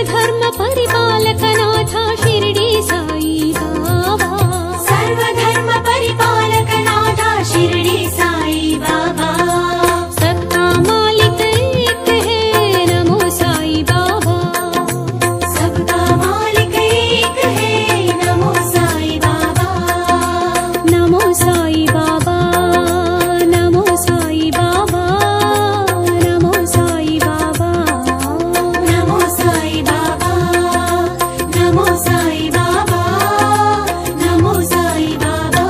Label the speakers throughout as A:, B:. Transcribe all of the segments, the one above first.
A: सर्वधर्म परिपालकनाथ शिरडी साई बाबा सर्वधर्म परिपालकनाथ शिरडी साई बाबा सबका मालिक एक है नमो साई बाबा सबका मालिक एक है नमो साई बाबा नमो साई बाबा नमो साई बाबा नमो साई बाबा नमो साई बाबा नमो साई बाबा नमो साई बाबा।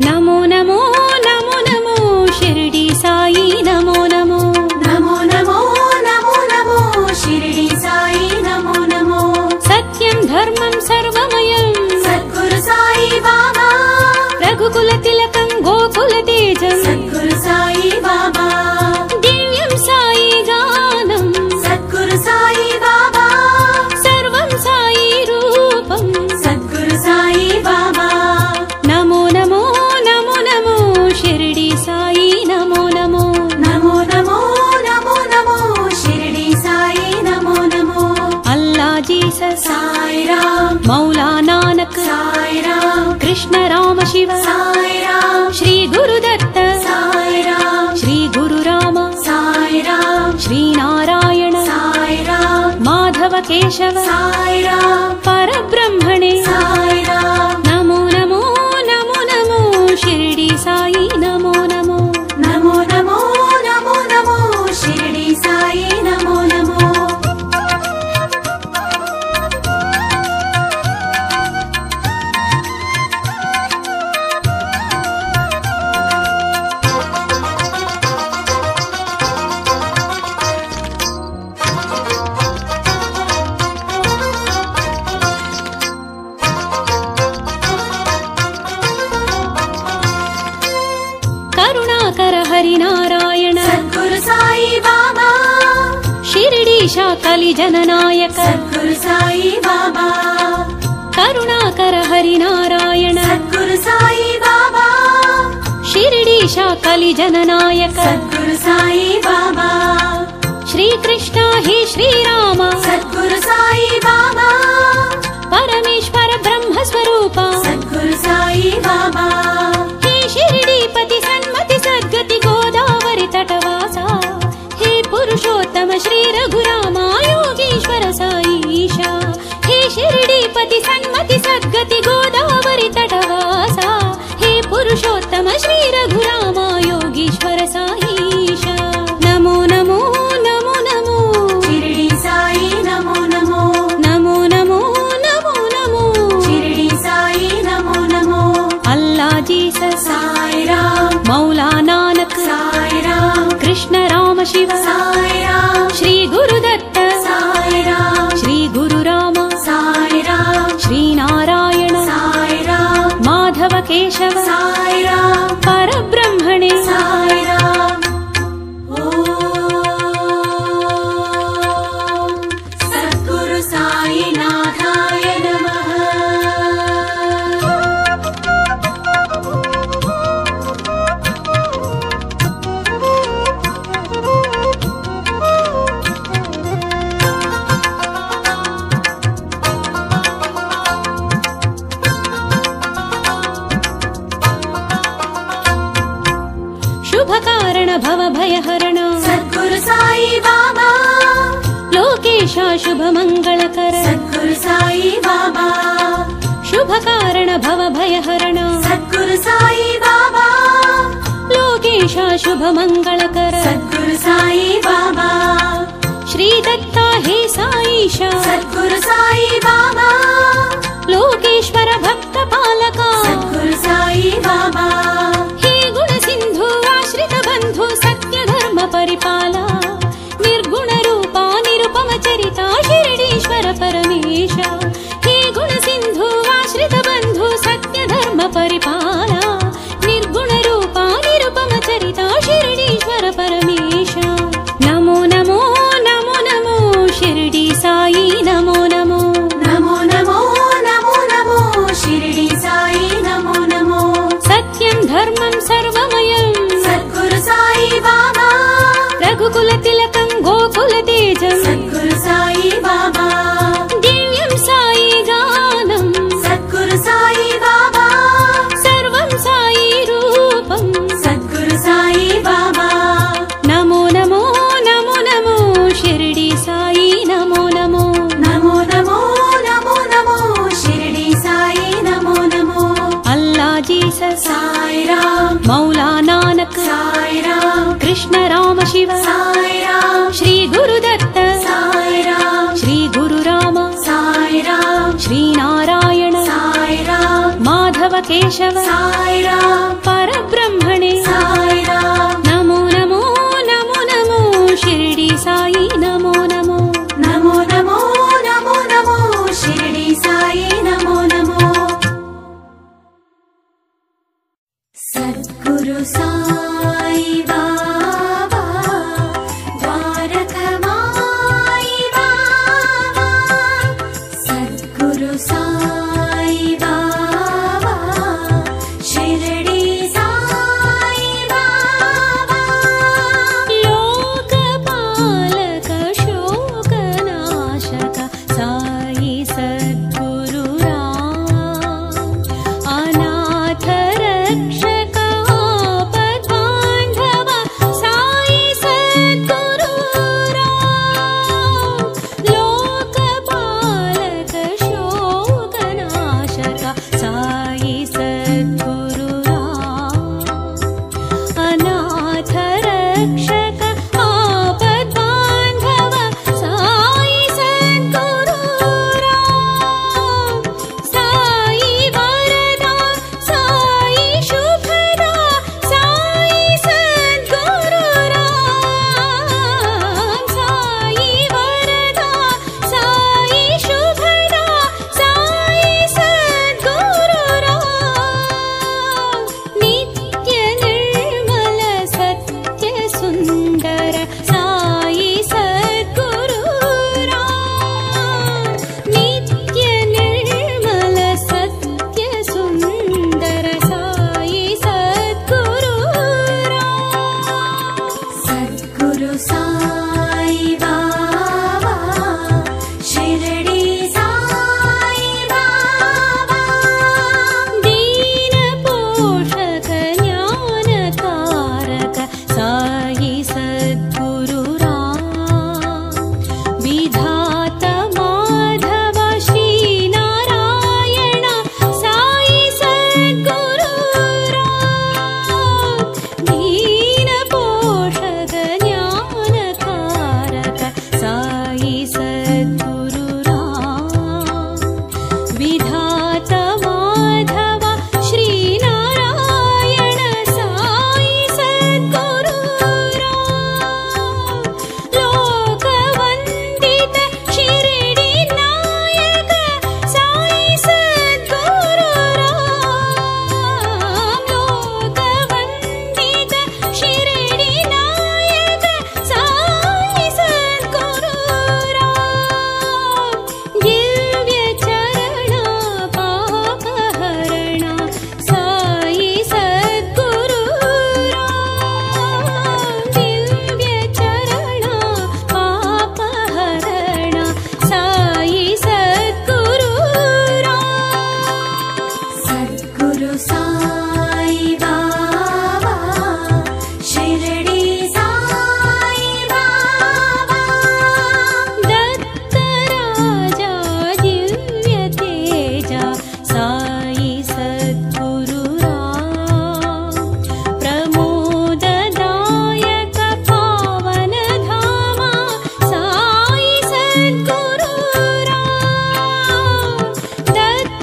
A: नमो नमो नमो नमो शिरडी साई नमो नमो नमो नमो नमो नमो शिरडी साई नमो नमो सत्यं धर्मं सर्वमयं सद्गुरु साई बाबा रघुकुल तिलकं गोकुल तेजं सद्गुरु साई बाबा दिव्यं साई गानं सद्गुरु साई बाबा सर्वं साई रूपं सद्गुरु साई बाबा नमो नमो नमो नमो शिरडी साई नमो नमो नमो नमो नमो नमो शिरडी साई नमो नमो अल्लाह जीसस साई राम मौला नानक साई राम कृष्ण राम शिव साई राम श्री गुरुदत्त साई राम श्री गुरु राम साई राम श्री नारायण साई राम माधव केशव साई राम परब्रह्मणे साई राम नमो नमो नमो नमो शिरडी साई नमो नमो नमो नमो नमो नमो शिरडी साई नमो नमो। करुणाकर हरिनारायण सद्गुरु साई बाबा शिरडीशा कलिजननायक सद्गुरु साई बाबा करुणाकर हरिनारायण सद्गुरु साई बाबा शिरडीशा कलिजननायक सद्गुरु साई बाबा श्री कृष्ण हे श्री राम सद्गुरु साई बाबा परमेश्वर ब्रह्म स्वरूप सद्गुरु साई बाबा हे शिरडीपति सन्मति सद्गति गोदावरी तटवासा हे पुरुषोत्तम श्री रघुरामा योगीश्वर साईशा हे शिरडीपति सन्मति सद्गति गोदावरी तटवासा हे पुरुषोत्तम श्री रघुरामा योगीश्वर साईशा नमो नमो नमो नमो शिरडी साई नमो नमो नमो नमो नमो नमो शिरडी साई नमो नमो अल्लाह जीसस साई राम मौला नानक साई राम कृष्ण राम शिव साई राम श्री गुरुदत्त साई राम श्री गुरु राम साई राम श्री नारायण साई राम माधव केशव साई राम परब्रह्मणे साई राम ओम सद्गुरु साई नाथाय नमः। शुभ कारण भव भयहरण सद्गुरु साई बाबा लोकेशा शुभ मंगलकर सद्गुरु साई बाबा शुभ कारण भव भयहरण सद्गुरु साई बाबा लोकेशा शुभ मंगलकर सद्गुरु साई बाबा श्री दत्ता हे साईशा सद्गुरु साई बाबा लोकेश्वर भक्त पालका
B: सद्गुरु साई बाबा।
A: हे गुण सिंधु आश्रित बंधु सत्य धर्म परिपाला निर्गुण रूपा निरुपम चरिता शिरडीश्वर परमेश। हे गुण सिंधु आश्रित बंधु सत्य धर्म परिपाला निर्गुण रूपा निरुपम चरिता शिरडीश्वर परमेश। नमो नमो नमो नमो शिरडी साई नमो नमो
B: नमो नमो नमो नमो शिरडी साई नमो नमो।
A: सत्यं धर्मं सर्वमयं
B: सद्गुरु साई बाबा।
A: रघुकुल तिलकं गोकुल तेजं
B: सद्गुरु साई बाबा।
A: दिव्यं साई गानं
B: सद्गुरु साई बाबा।
A: सर्वं साई रूपं
B: सद्गुरु साई बाबा।
A: नमो नमो नमो नमो शिरडी साई नमो नमो
B: नमो नमो नमो नमो शिरडी साई नमो नमो।
A: अल्लाह जीसस
B: साई राम
A: मौला नानक
B: साई राम
A: कृष्ण राम शिव
B: साई राम
A: श्री गुरुदत्त
B: साई राम
A: श्री गुरु राम
B: साई राम
A: श्री नारायण
B: साई राम
A: माधव केशव
B: साई राम
A: परब्रह्मणे
B: साई राम।
A: नमो नमो नमो नमो शिरडी साई नमो नमो
B: नमो नमो नमो नमो शिरडी साई नमो नमो। सद्गुरु साई बाबा द्वारकमाई बाबा। सद्गुरु साई बाबा शिरडी साई बाबा।
A: लोकपालक शोकनाशक साई सद्गुरु राम अनाथ रक्षक आपद्बांधव साई सद्गुरु राम। लोकपालक शोकनाशक साई सद्गुरु राम अनाथ रक्षक आपद्बांधव साई सद्गुरु राम। साई वरदा साई शुभदा साई सद्गुरु राम। साई वरदा साई शुभदा साई सद्गुरु राम। नित्य निर्मल सत्य सुंदर साई सद्गुरु राम। नित्य निर्मल सत्य सुंदर साई सद्गुरु राम।
B: सद्गुरु साई बाबा शिरडी साई बाबा।
A: दीन पोषक ज्ञानकारक साई सद्गुरु राम। विधात माधव श्री नारायण साई सद्गुरु राम। दीन पोषक ज्ञानकारक साई सद्गुरु राम। विधात माधव श्री नारायण साई सद्गुरु राम। लोकवंदित शिरडी नायक साई सद्गुरु राम। लोकवंदित शिरडी नायक साई सद्गुरु राम। दिव्य चरण पाप हरण साई सद्गुरु राम। दिव्य चरण पाप हरण साई सद्गुरु राम।
B: सद्गुरु साई बाबा शिरडी साई बाबा।
A: दत्त राजा दिव्य तेजा साई सद्गुरु राम। प्रमोददायक पावन धामा साई सद्गुरु राम। दत्त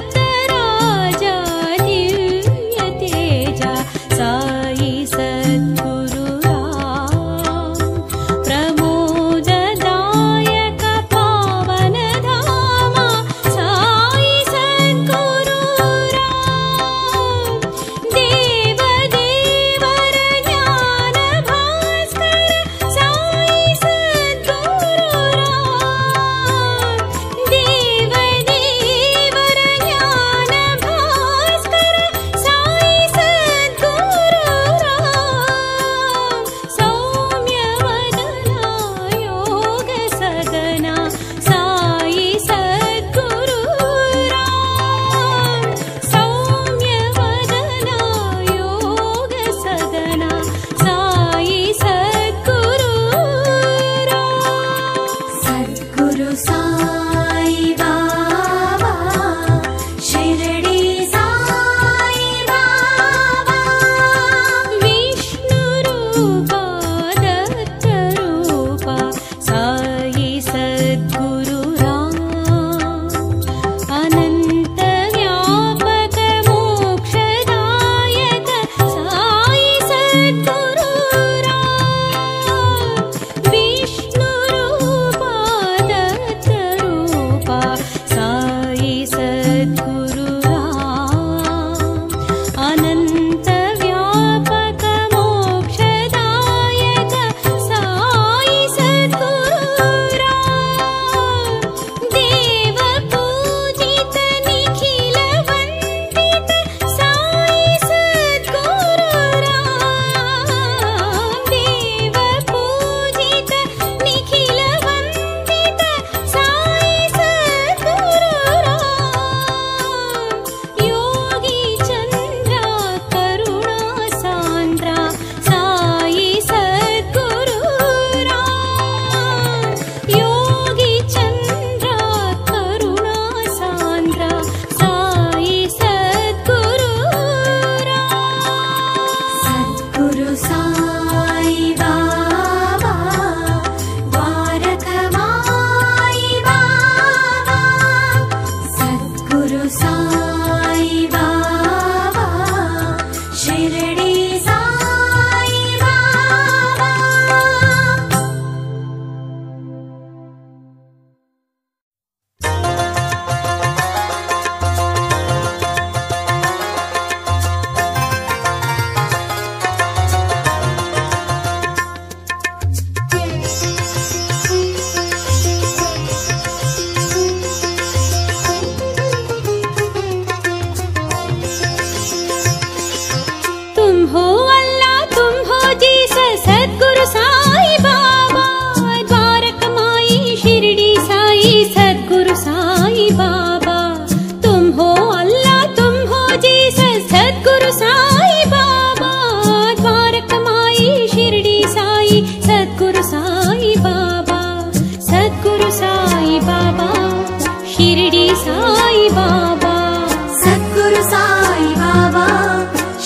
B: सद्गुरु साई बाबा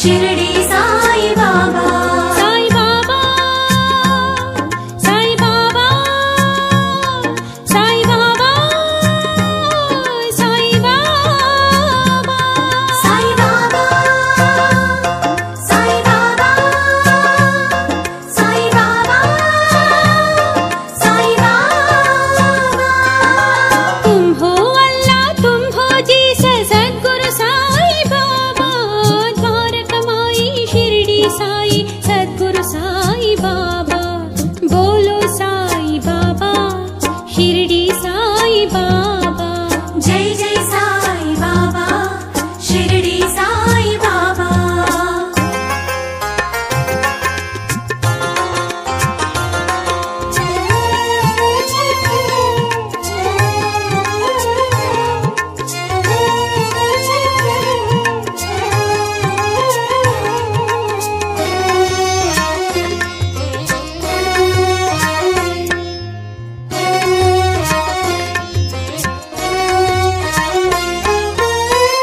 B: शिरडी साई बाबा
A: साई बाबा साई बाबा साई बाबा साई बाबा
B: साई बाबा साई बाबा साई बाबा साई बाबा
A: तुम हो अल्लाह तुम हो जीसस सद्गुरु साई बाबा द्वारकमाई शिरडी साई सद्गुरु साई बाबा बोलो साई बाबा शिरडी साई बाबा
B: जय जय साई बाबा शिरडी साई बाबा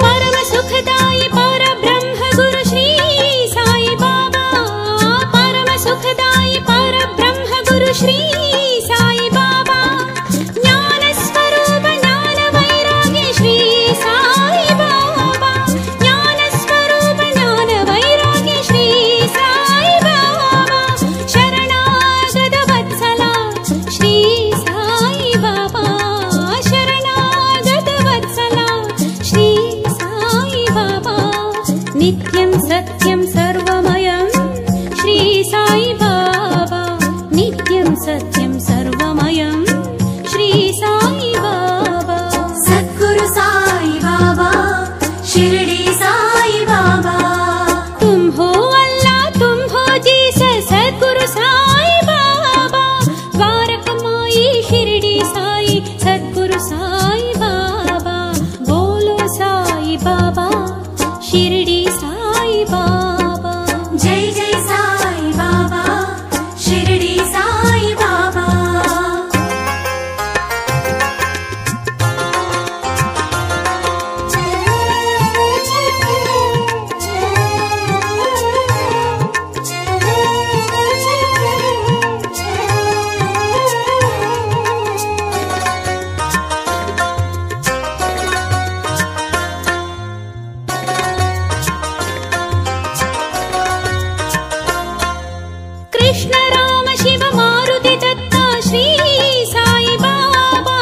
A: परम सुखदाई पर ब्रह्म गुरु श्री साई बाबा परम सुखदाई पर ब्रह्म गुरु श्री साई बाबा ज्ञान स्वरूप ज्ञान वैराग्य श्री साई बाबा ज्ञान स्वरूप ज्ञान वैराग्य श्री साई बाबा शरणागत वत्सला श्री साई बाबा शरणागत वत्सला श्री साई बाबा नित्यं सत्यं सर्वमयं श्री साई बाबा नित्यं सत्यं सर्वमयं श्री साई बाबा
B: सद्गुरु साई बाबा शिरडी साई बाबा
A: तुम हो अल्लाह तुम हो जीसस सद्गुरु साई बाबा द्वारकमाई शिरडी साई सद्गुरु साई बाबा बोलो साई बाबा शिरडी साई बाबा
B: जय जय साई बाबा शिरडी साई बाबा
A: कृष्ण राम शिव मारुति दत्ता श्री साई बाबा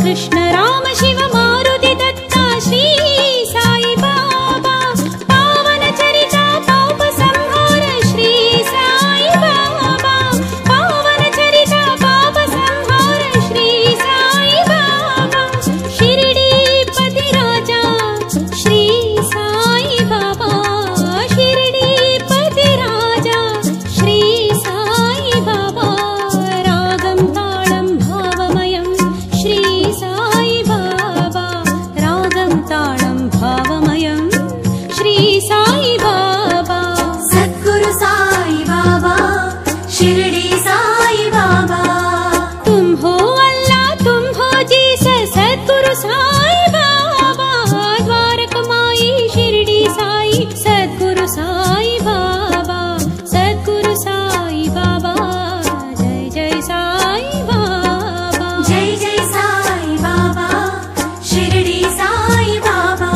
A: कृष्ण राम शिव मारुति दत्ता श्री साई बाबा पावन चरिता पाप संहार श्री साई बाबा पावन चरिता पाप संहार श्री साई बाबा शिरडीपति राजा श्री साई बाबा शिरडीपति राजा श्री साई बाबा रागं ताळं भावमयं श्री साई बाबा रागं ताळं भावमयं श्री साई बाबा
B: सद्गुरु साई बाबा शिरडी साई बाबा
A: तुम हो अल्लाह तुम हो जीसस सद्गुरु साई बाबा द्वारकमाई शिरडी साई सद्गुरु साई बाबा सद्गुरु साई बाबा जय जय साई बाबा
B: जय जय साई बाबा शिरडी साई बाबा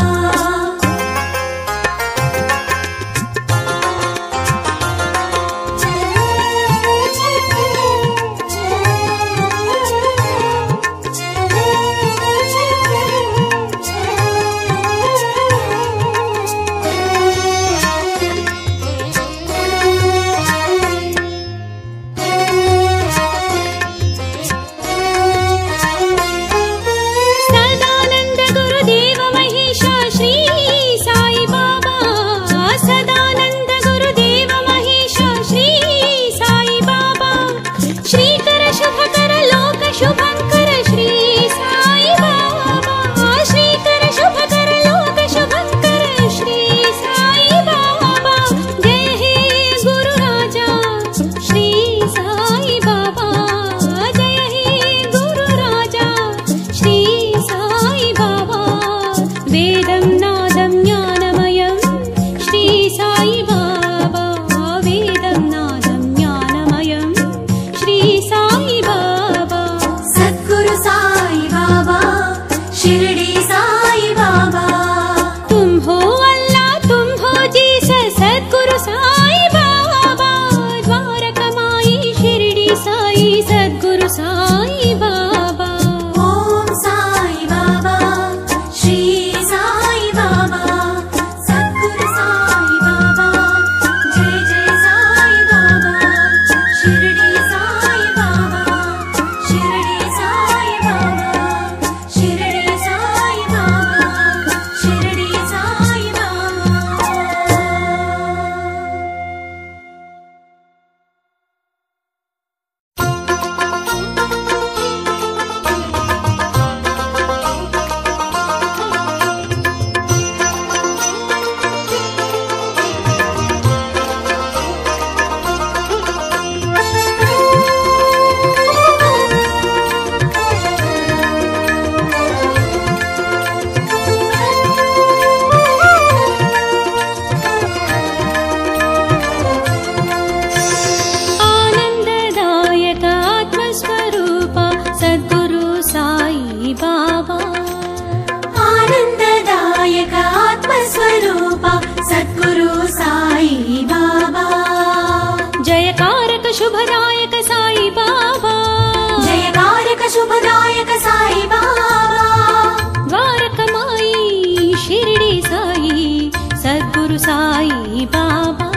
A: సద్గురు సాయి బాబా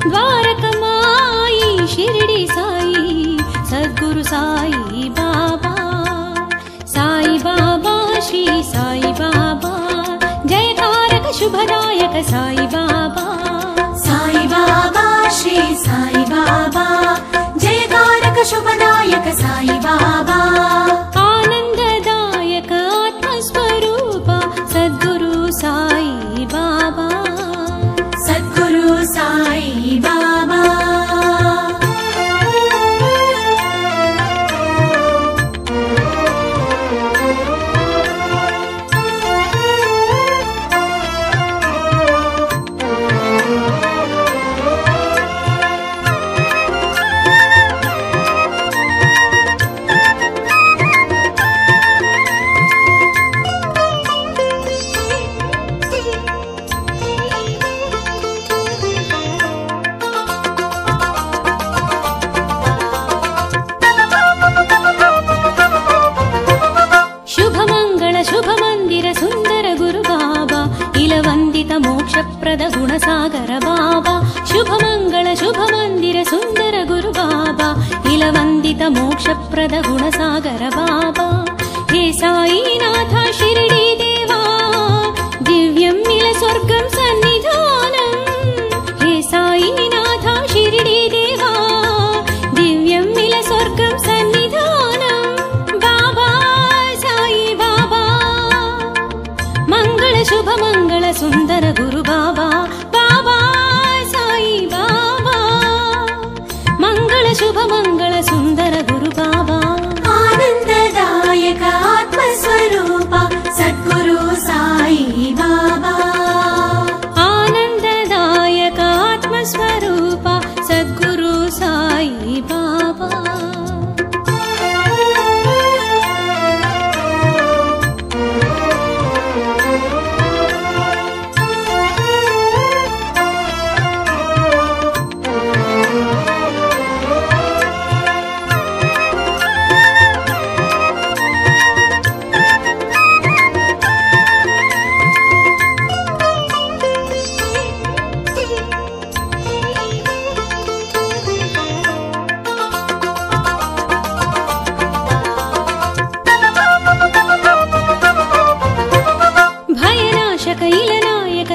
A: ద్వారకమాయి షిరిడి సాయి సద్గురు సాయి బాబా సాయి బాబా శ్రీ సాయి బాబా జయకారక శుభదాయక సాయి బాబా
B: సాయి బాబా శ్రీ సాయి బాబా జయకారక శుభదాయక సాయి బాబా
A: ఆనందదాయక ఆత్మస్వరూప సద్గురు సాయి బాబా
B: సద్గురు సాయి బాబా
A: మోక్షప్రద గుణసాగర బాబా శుభమంగళ శుభమందిర సుందర గురు బాబా ఇలవందిత మోక్షప్రద గుణసాగర బాబా హే సాయినాథ షిరిడి దేవా దివ్యం ఇల స్వర్గం సన్నిధానం హే సాయినాథ షిరిడి దేవా దివ్యం ఇల స్వర్గం సన్నిధానం బాబా సాయి బాబా మంగళ శుభమంగళ సుందర గురు బాబా బాబా సాయి బాబా మంగళ శుభమంగళ సుందర గురు బాబా
B: ఆనందదాయక ఆత్మస్వరూప సద్గురు సాయి బాబా
A: ఆనందదాయక ఆత్మస్వరూప సద్గురు సాయి బాబా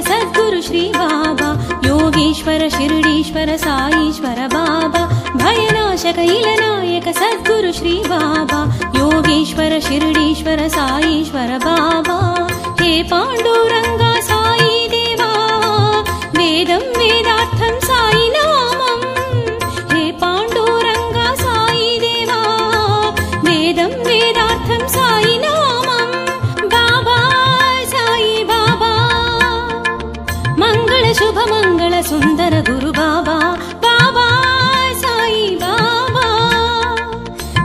A: సద్గురు శ్రీ బాబా యోగేశ్వర షిరిడీశ్వర సాయీశ్వర బాబా భయనాశక ఇలనాయక సద్గురు శ్రీ బాబా యోగేశ్వర షిరిడీశ్వర సాయీశ్వర బాబా హే పాండురంగా సాయి దేవా వేదం వేదార్థం సాయి నామం హే పాండురంగా సాయి దేవా వేదం వేదార్థం సాయి నామం బాబా సాయి బాబా మంగళ శుభమంగళ సుందర గురు బాబా బాబా సాయి బాబా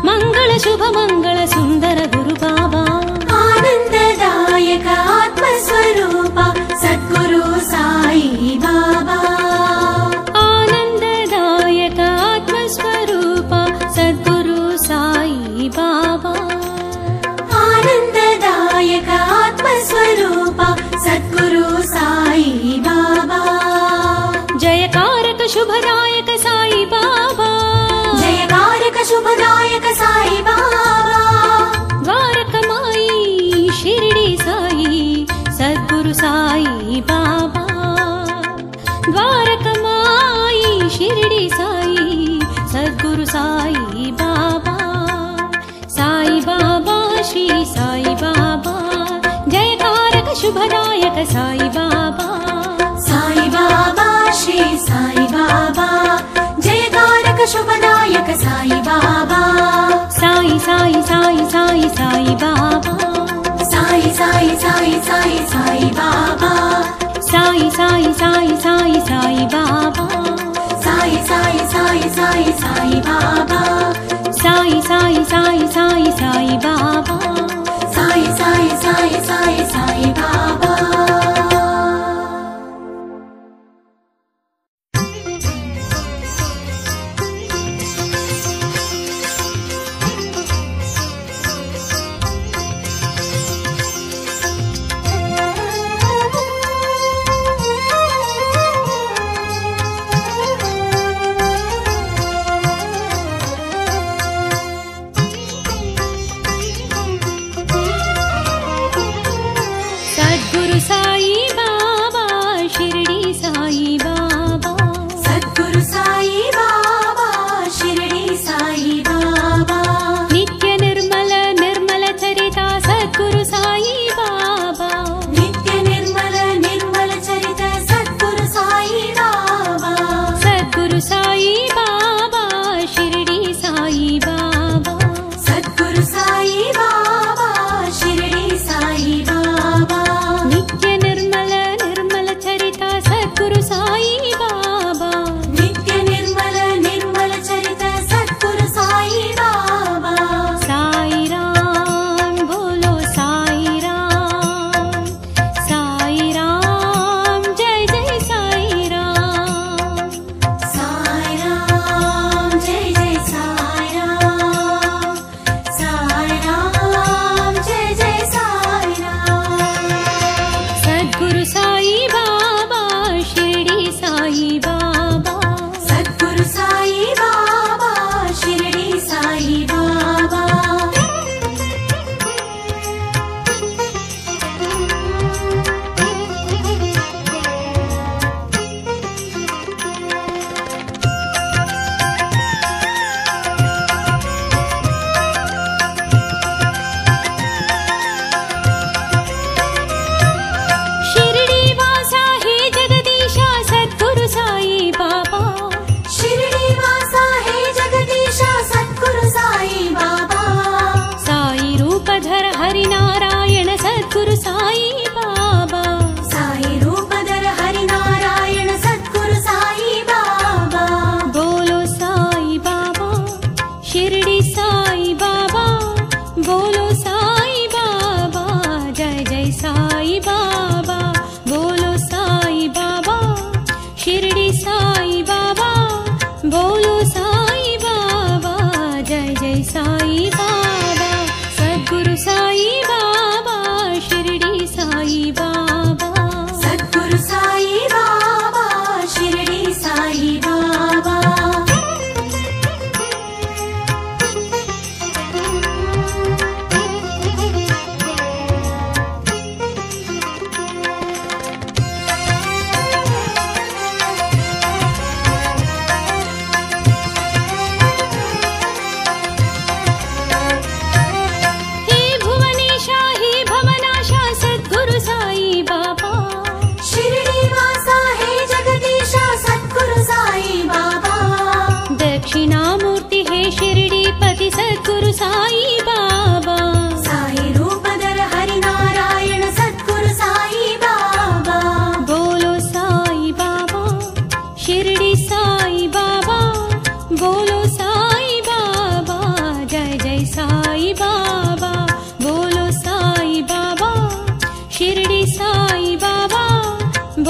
A: మంగళ శుభమంగళ సుందర గురు బాబా
B: ఆనందదాయక ఆత్మస్వరూప సద్గురు సాయి బాబా
A: ఆనందదాయక ఆత్మస్వరూప సద్గురు సాయి బాబా
B: ఆనందదాయక ఆత్మస్వరూప సద్గురు సాయి బాబా
A: జయకారక శుభదాయక సాయి బాబా
B: జయకారక శుభదాయక సాయి బాబా
A: ద్వారకమాయి షిరిడి సాయి సద్గురు సాయి బాబా ద్వారకమాయి షిరిడి సాయి సద్గురు సాయి బాబా సాయి బాబా శ్రీ సాయి బాబా జయకారక శుభదాయక సాయి బాబా
B: సాయి బాబా శ్రీ సాయి బాబా జయకారక శుభదాయక సాయి బాబా
A: సాయి సాయి సాయి సాయి సాయి బాబా
B: సాయి సాయి సాయి సాయి సాయి బాబా
A: సాయి సాయి సాయి సాయి సాయి బాబా
B: సాయి సాయి సాయి సాయి సాయి బాబా
A: సాయి సాయి సాయి సాయి సాయి బాబా
B: సాయి సాయి సాయి సాయి సాయి బాబా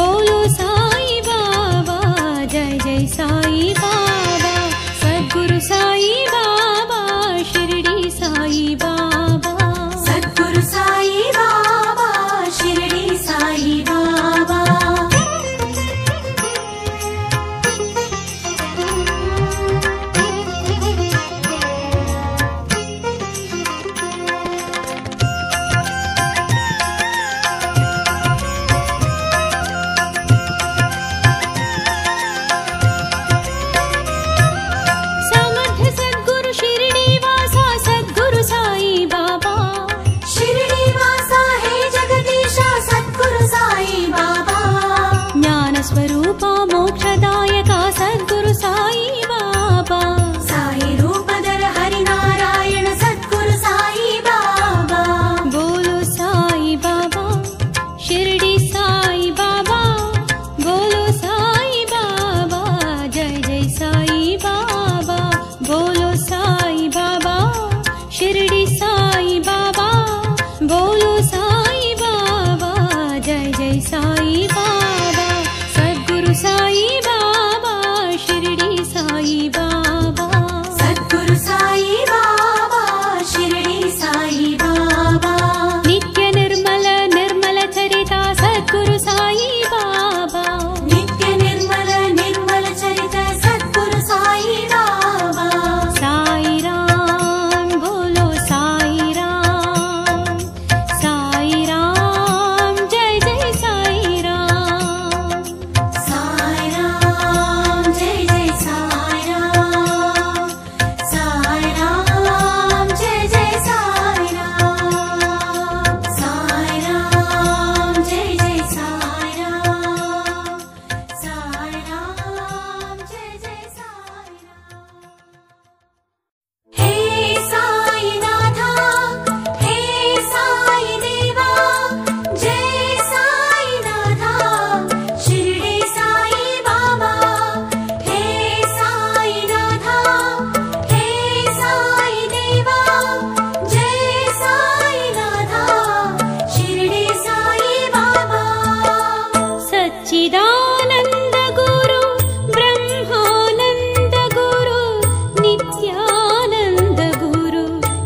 A: बोलो साई बाबा जय जय साई बाबा सद्गुरु साई बाबा शिरडी साई बाबा
B: सद्गुरु साई बाबा शिरडी साई बाबा
A: स्वरूपा मोक्षदायका सद्गुरु साई बाबा
B: साई रूपधर हरिनारायण सद्गुरु साई बाबा
A: बोलो साई बाबा शिरडी साई बाबा बोलो साई बाबा जय जय साई बाबा बोलो साई बाबा शिरडी साई बाबा बोलो साई बाबा जय जय साई बाबा साई बाबा शिरडी साई बाबा
B: सद्गुरु साई बाबा शिरडी साई बाबा
A: नित्य निर्मल निर्मल चरिता सद्गुरु साई बाबा
B: नित्य निर्मल निर्मल चरित सद्गुरु साई बाबा
A: साई राम बोलो साई राम जय जय साई राम
B: साई राम जय जय साई राम साई राम जय जय साई राम साई राम जय जय साई राम साई राम जय जय साई राम हे साई नाथा हे साई देवा जय साई नाथा शिरडी साई बाबा हे साई नाथा हे साई देवा जय साई नाथा शिरडी साई बाबा
A: सच्चिदानंद गुरु ब्रह्मानंद गुरु नित्यानंद गुरु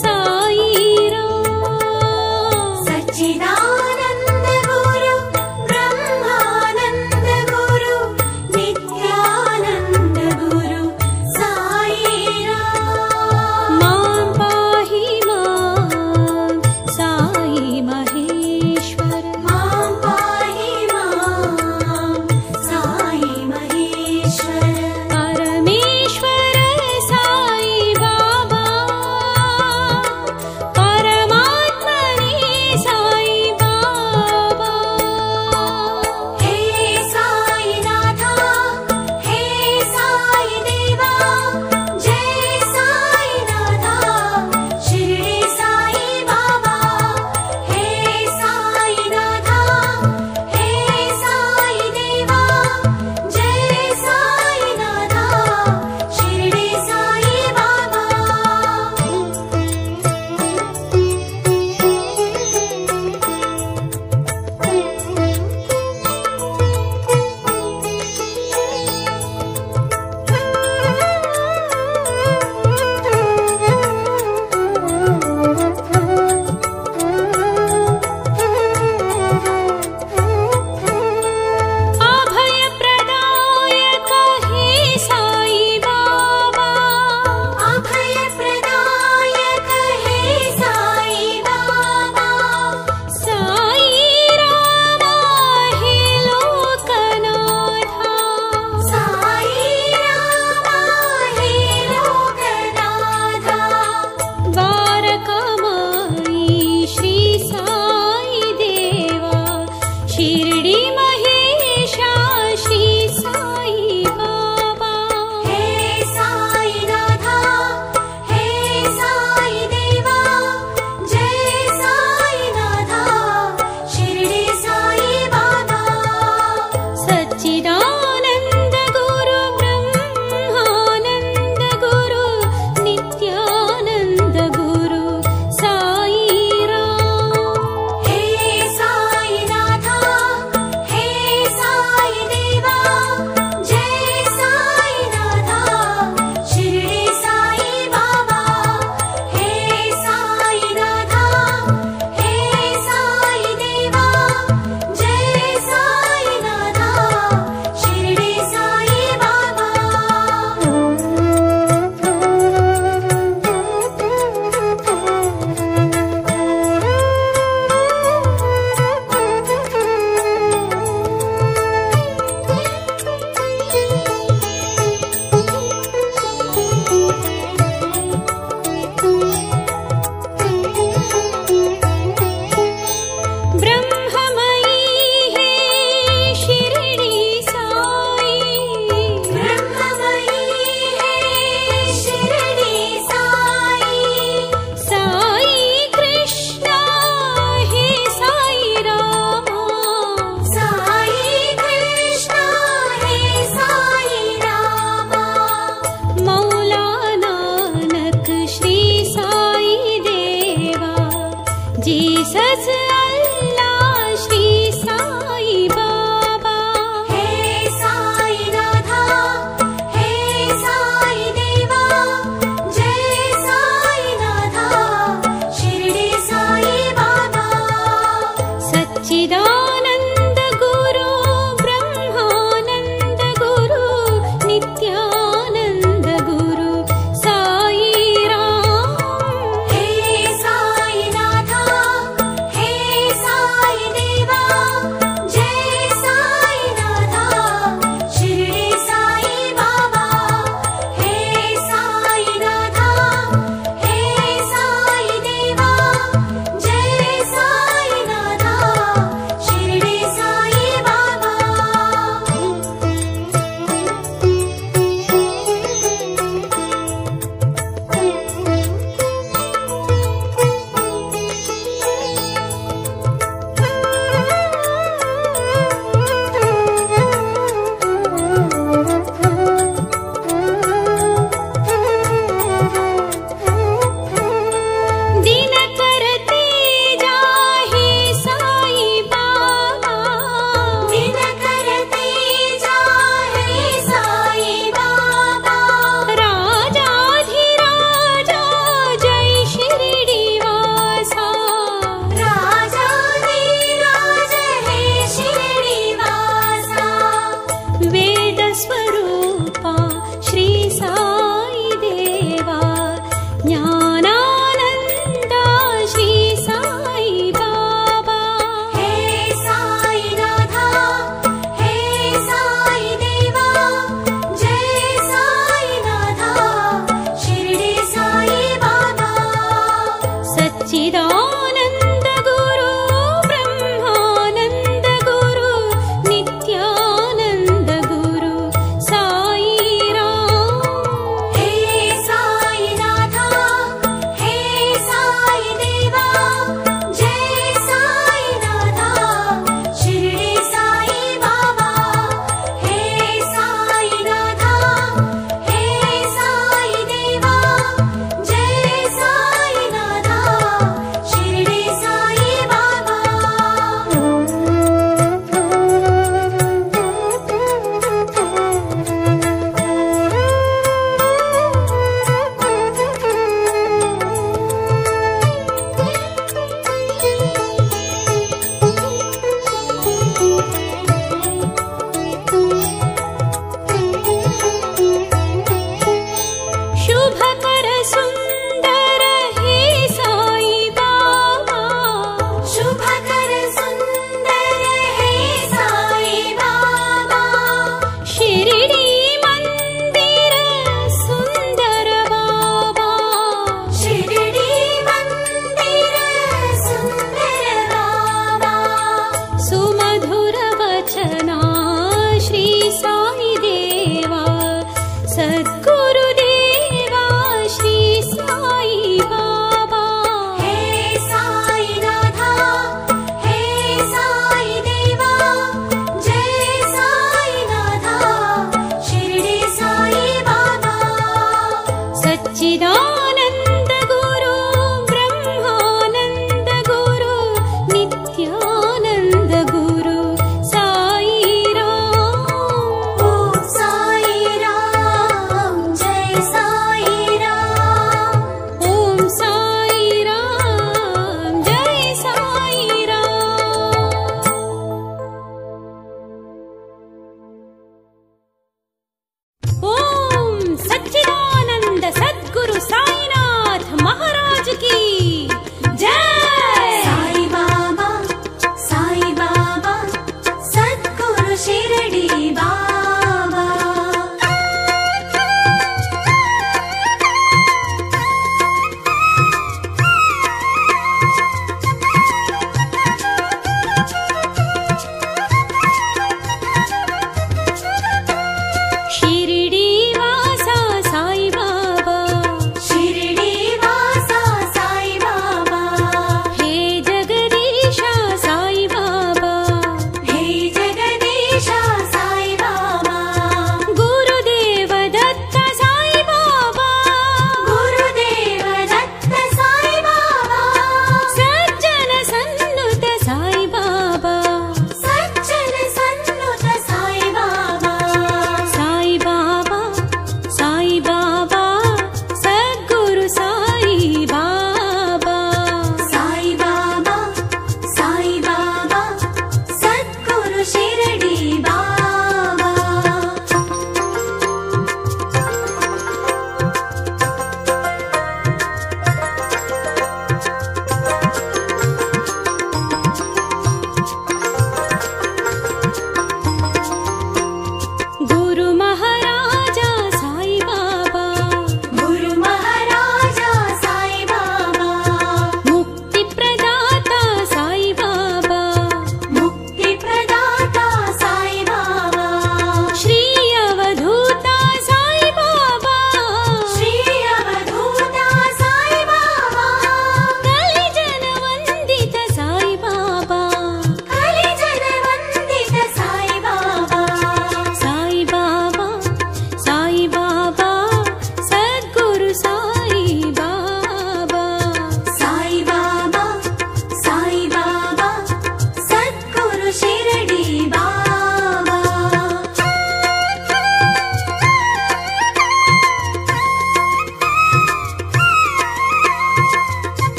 A: साई राम
B: सच्चिदानंद गुरु ब्रह्मानंद गुरु नित्यानंद गुरु साई राम
A: मां पाहि मां साई महेश्वर
B: मां पाहि मां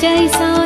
A: जय साई।